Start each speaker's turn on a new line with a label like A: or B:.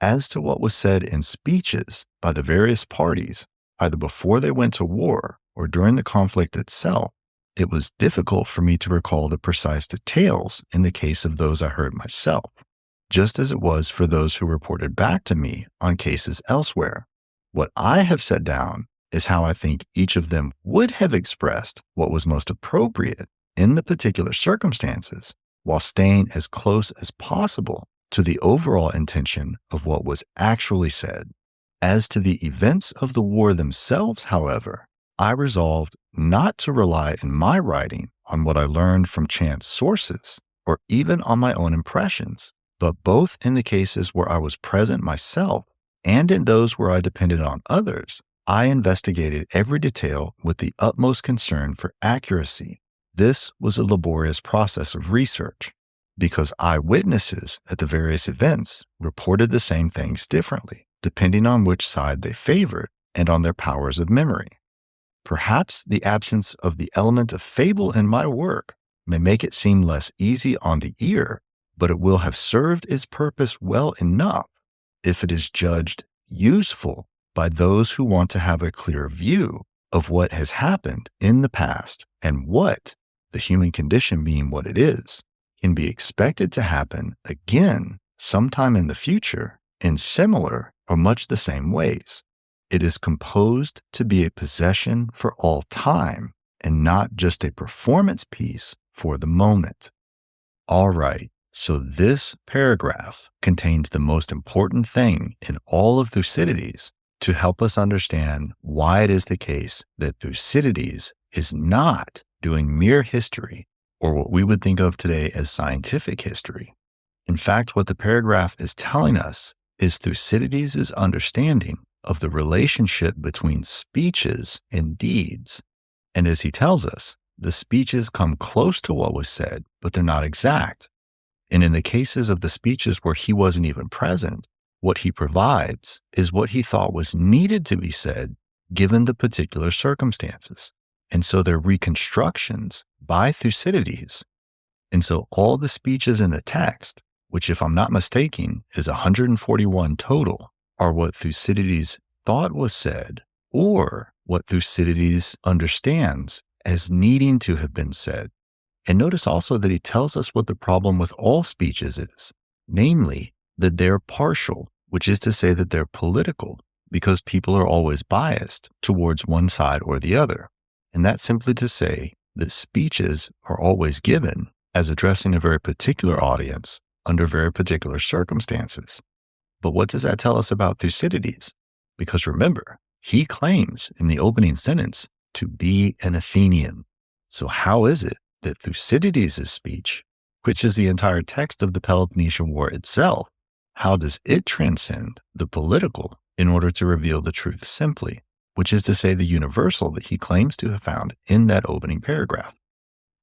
A: As to what was said in speeches by the various parties, either before they went to war or during the conflict itself, it was difficult for me to recall the precise details in the case of those I heard myself, just as it was for those who reported back to me on cases elsewhere. What I have set down is how I think each of them would have expressed what was most appropriate in the particular circumstances, while staying as close as possible to the overall intention of what was actually said. As to the events of the war themselves, however, I resolved not to rely in my writing on what I learned from chance sources or even on my own impressions, but both in the cases where I was present myself and in those where I depended on others, I investigated every detail with the utmost concern for accuracy. This was a laborious process of research, because eyewitnesses at the various events reported the same things differently, depending on which side they favored and on their powers of memory. Perhaps the absence of the element of fable in my work may make it seem less easy on the ear, but it will have served its purpose well enough if it is judged useful by those who want to have a clear view of what has happened in the past and what, the human condition being what it is, can be expected to happen again sometime in the future in similar or much the same ways. It is composed to be a possession for all time and not just a performance piece for the moment. All right, so this paragraph contains the most important thing in all of Thucydides to help us understand why it is the case that Thucydides is not doing mere history, or what we would think of today as scientific history. In fact, what the paragraph is telling us is Thucydides' understanding of the relationship between speeches and deeds. And as he tells us, the speeches come close to what was said, but they're not exact. And in the cases of the speeches where he wasn't even present, what he provides is what he thought was needed to be said given the particular circumstances. And so they're reconstructions by Thucydides. And so all the speeches in the text, which if I'm not mistaken is 141 total, are what Thucydides thought was said or what Thucydides understands as needing to have been said. And notice also that he tells us what the problem with all speeches is, namely that they're partial, which is to say that they're political, because people are always biased towards one side or the other. And that's simply to say that speeches are always given as addressing a very particular audience under very particular circumstances. But what does that tell us about Thucydides? Because remember, he claims in the opening sentence to be an Athenian. So how is it that Thucydides' speech, which is the entire text of the Peloponnesian War itself, how does it transcend the political in order to reveal the truth simply, which is to say the universal that he claims to have found in that opening paragraph?